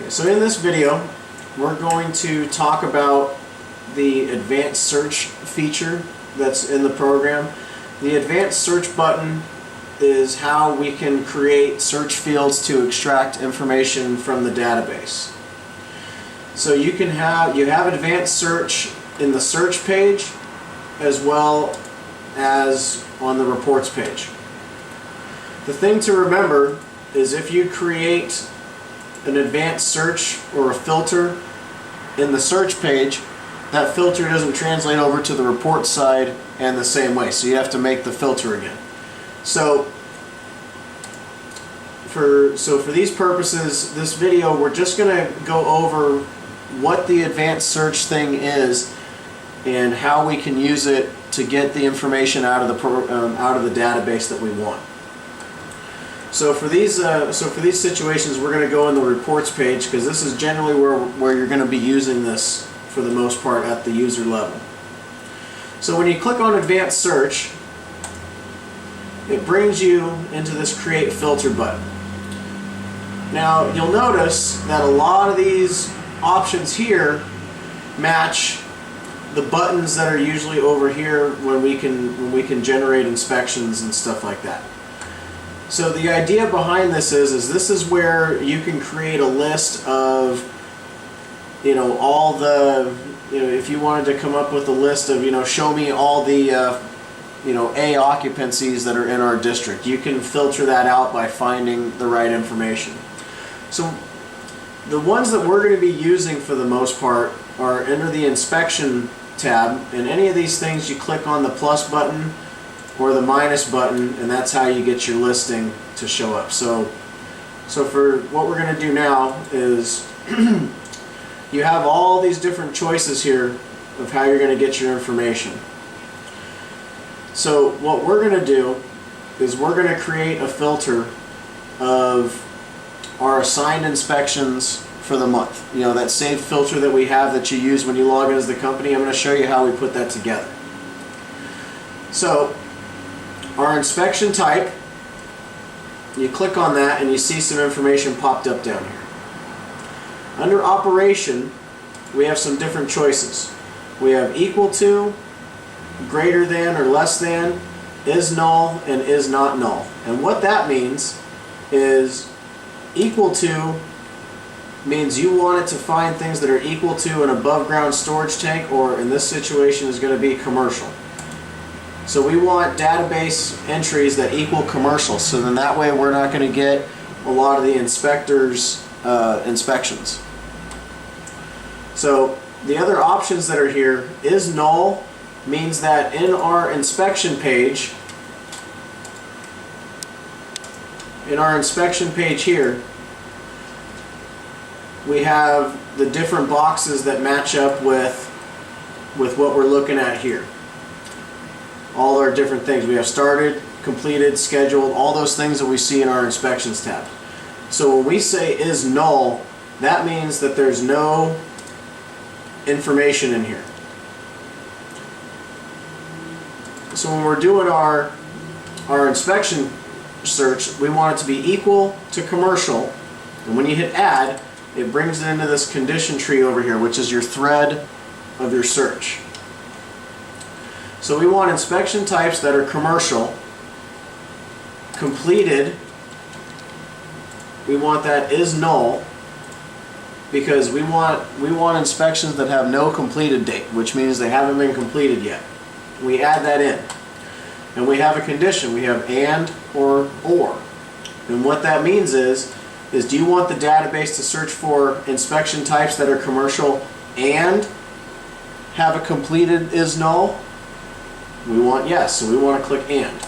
Okay, so in this video, we're going to talk about the advanced search feature that's in the program. The advanced search button is how we can create search fields to extract information from the database. So you have advanced search in the search page as well as on the reports page. The thing to remember is if you create an advanced search or a filter in the search page, that filter doesn't translate over to the report side and the same way, so you have to make the filter again. So for these purposes, this video, we're just going to go over what the advanced search thing is and how we can use it to get the information out of the database that we want. So for these situations, we're going to go in the reports page because this is generally where you're going to be using this for the most part at the user level. So when you click on advanced search, it brings you into this create filter button. Now you'll notice that a lot of these options here match the buttons that are usually over here when we can generate inspections and stuff like that. So the idea behind this is this is where you can create a list of, all the, if you wanted to come up with a list of, show me all the, A occupancies that are in our district. You can filter that out by finding the right information. So the ones that we're going to be using for the most part are under the inspection tab, and any of these things you click on the plus button or the minus button, and that's how you get your listing to show up. So for what we're going to do now is you have all these different choices here of how you're going to get your information. So what we're going to do is we're going to create a filter of our assigned inspections for the month. That saved filter that we have that you use when you log in as the company. I'm going to show you how we put that together. So our inspection type, you click on that and you see some information popped up down here. Under operation, we have some different choices. We have equal to, greater than or less than, is null, and is not null. And what that means is equal to means you want it to find things that are equal to an above ground storage tank, or in this situation is going to be commercial. So we want database entries that equal commercial, so then that way we're not going to get a lot of the inspectors' inspections. So the other options that are here, is null, means that in our inspection page, here, we have the different boxes that match up with what we're looking at here. All our different things. We have started, completed, scheduled, all those things that we see in our inspections tab. So when we say is null, that means that there's no information in here. So when we're doing our inspection search, we want it to be equal to commercial, and when you hit add, it brings it into this condition tree over here, which is your thread of your search. So we want inspection types that are commercial, completed, we want that is null, because we want inspections that have no completed date, which means they haven't been completed yet. We add that in. And we have a condition. We have and or. And what that means is do you want the database to search for inspection types that are commercial and have a completed is null? We want yes, so we want to click and.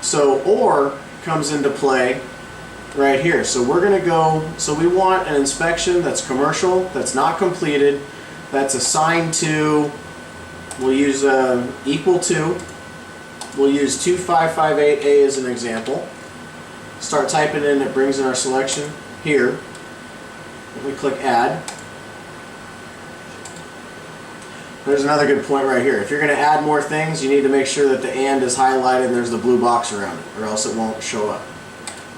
So or comes into play right here. So we're going to go, so we want an inspection that's commercial, that's not completed, that's assigned to, we'll use equal to, we'll use 2558A as an example. Start typing in, it brings in our selection here. We click add. There's another good point right here. If you're going to add more things, you need to make sure that the and is highlighted and there's the blue box around it, or else it won't show up.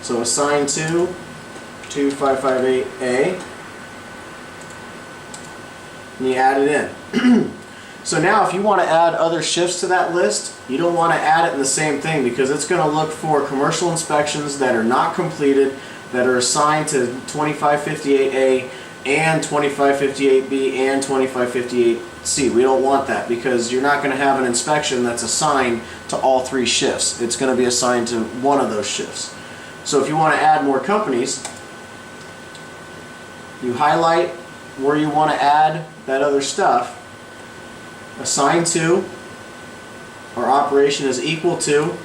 So assign to 2558A, and you add it in. So now if you want to add other shifts to that list, you don't want to add it in the same thing because it's going to look for commercial inspections that are not completed, that are assigned to 2558A and 2558B and 2558C. We don't want that because you're not going to have an inspection that's assigned to all three shifts. It's going to be assigned to one of those shifts. So if you want to add more companies, you highlight where you want to add that other stuff, assign to, our operation is equal to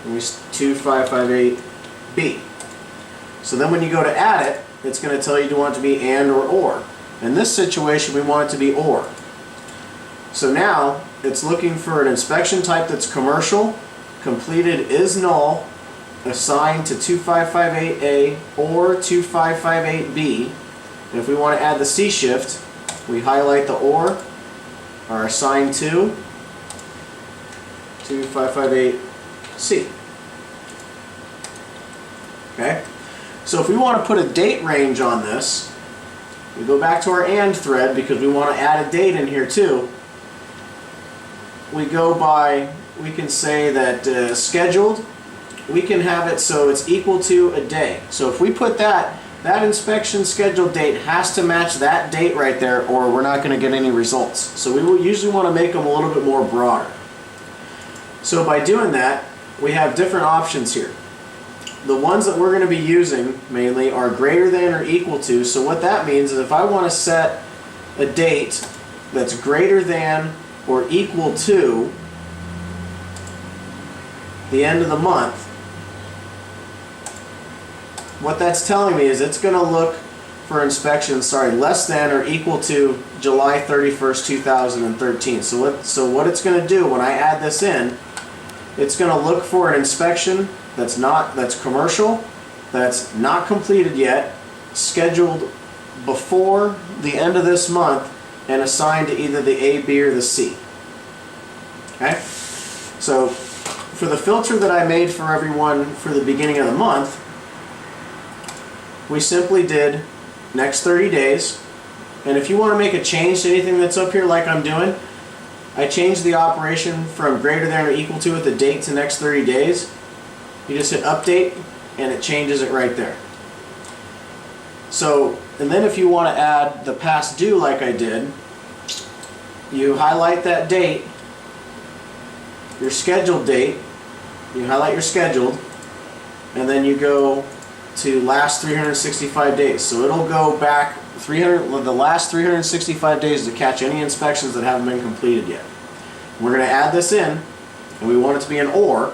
2558B. So then when you go to add it, it's going to tell you to want it to be and or. In this situation, we want it to be or. So now it's looking for an inspection type that's commercial, completed is null, assigned to 2558A or 2558B. And if we want to add the C shift, we highlight the or, are assigned to 2558C. Okay? So if we want to put a date range on this, we go back to our AND thread because we want to add a date in here too. We go by, we can say that scheduled, we can have it so it's equal to a day. So if we put that inspection scheduled date has to match that date right there or we're not going to get any results. So we will usually want to make them a little bit more broader. So by doing that, we have different options here. The ones that we're going to be using mainly are greater than or equal to. So what that means is if I want to set a date that's greater than or equal to the end of the month, what that's telling me is it's going to look for inspections, less than or equal to July 31st, 2013. So what it's going to do when I add this in, it's going to look for an inspection that's commercial, that's not completed yet, scheduled before the end of this month, and assigned to either the A, B, or the C. Okay? So for the filter that I made for everyone for the beginning of the month, we simply did next 30 days. And if you want to make a change to anything that's up here like I'm doing, I changed the operation from greater than or equal to with the date to next 30 days. You just hit update and it changes it right there. So, and then if you want to add the past due like I did, you highlight that date, your scheduled date, you highlight your scheduled, and then you go to last 365 days. So it'll go back the last 365 days to catch any inspections that haven't been completed yet. We're going to add this in, and we want it to be an OR.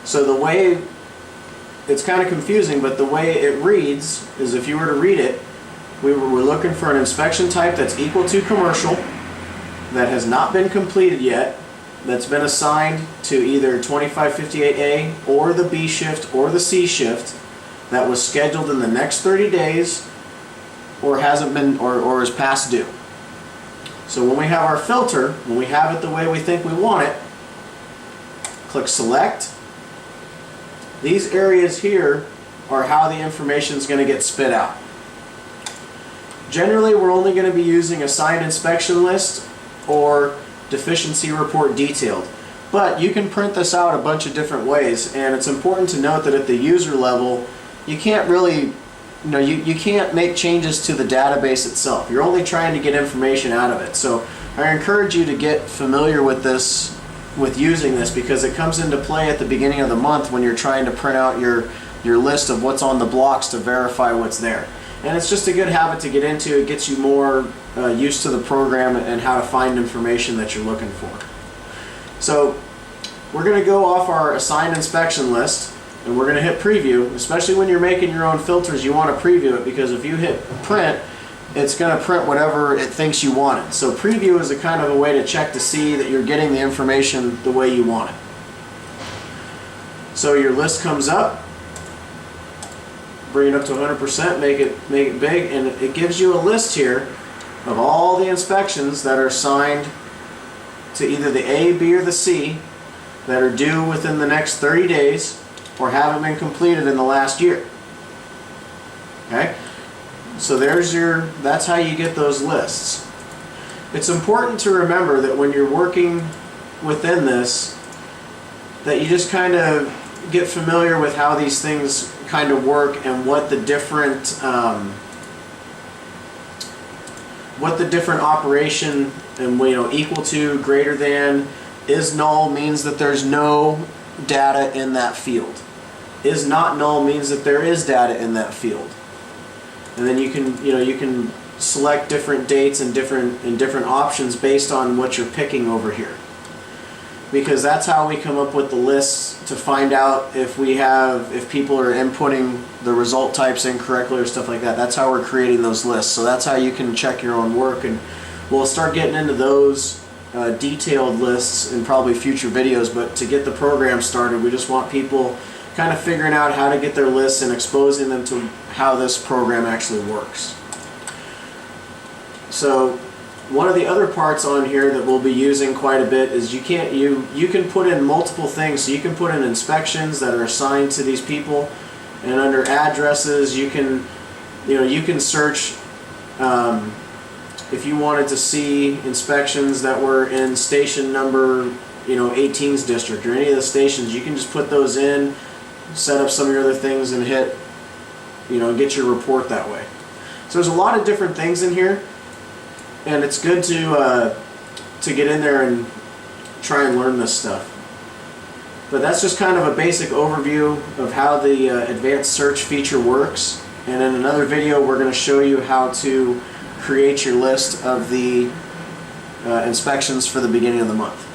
So the way, it's kind of confusing, but the way it reads is if you were to read it, we're looking for an inspection type that's equal to commercial, that has not been completed yet, that's been assigned to either 2558A or the B shift or the C shift, that was scheduled in the next 30 days or hasn't been or is past due. So when we have our filter, when we have it the way we think we want it, click select. These areas here are how the information is going to get spit out. Generally, we're only going to be using assigned inspection list or deficiency report detailed. But you can print this out a bunch of different ways, and it's important to note that at the user level, you can't really, you can't make changes to the database itself. You're only trying to get information out of it. So I encourage you to get familiar with this, with using this, because it comes into play at the beginning of the month when you're trying to print out your list of what's on the blocks to verify what's there. And it's just a good habit to get into. It gets you more used to the program and how to find information that you're looking for. So we're going to go off our assigned inspection list, and we're going to hit preview. Especially when you're making your own filters, you want to preview it, because if you hit print, it's going to print whatever it thinks you want it. So preview is a kind of a way to check to see that you're getting the information the way you want it. So your list comes up, bring it up to 100%, make it big, and it gives you a list here of all the inspections that are assigned to either the A, B, or the C that are due within the next 30 days or haven't been completed in the last year. Okay? So that's how you get those lists. It's important to remember that when you're working within this, that you just kind of get familiar with how these things kind of work and what the different operation and equal to, greater than, is null means that there's no data in that field. Is not null means that there is data in that field. And then you can select different dates and different options based on what you're picking over here. Because that's how we come up with the lists to find out if people are inputting the result types incorrectly or stuff like that. That's how we're creating those lists. So that's how you can check your own work, and we'll start getting into those detailed lists in probably future videos. But to get the program started, we just want people kind of figuring out how to get their lists and exposing them to how this program actually works. So one of the other parts on here that we'll be using quite a bit is you can put in multiple things. So you can put in inspections that are assigned to these people, and under addresses you can search if you wanted to see inspections that were in station number 18's district or any of the stations. You can just put those in, set up some of your other things, and hit get your report that way. So there's a lot of different things in here. And it's good to get in there and try and learn this stuff. But that's just kind of a basic overview of how the advanced search feature works. And in another video, we're going to show you how to create your list of the inspections for the beginning of the month.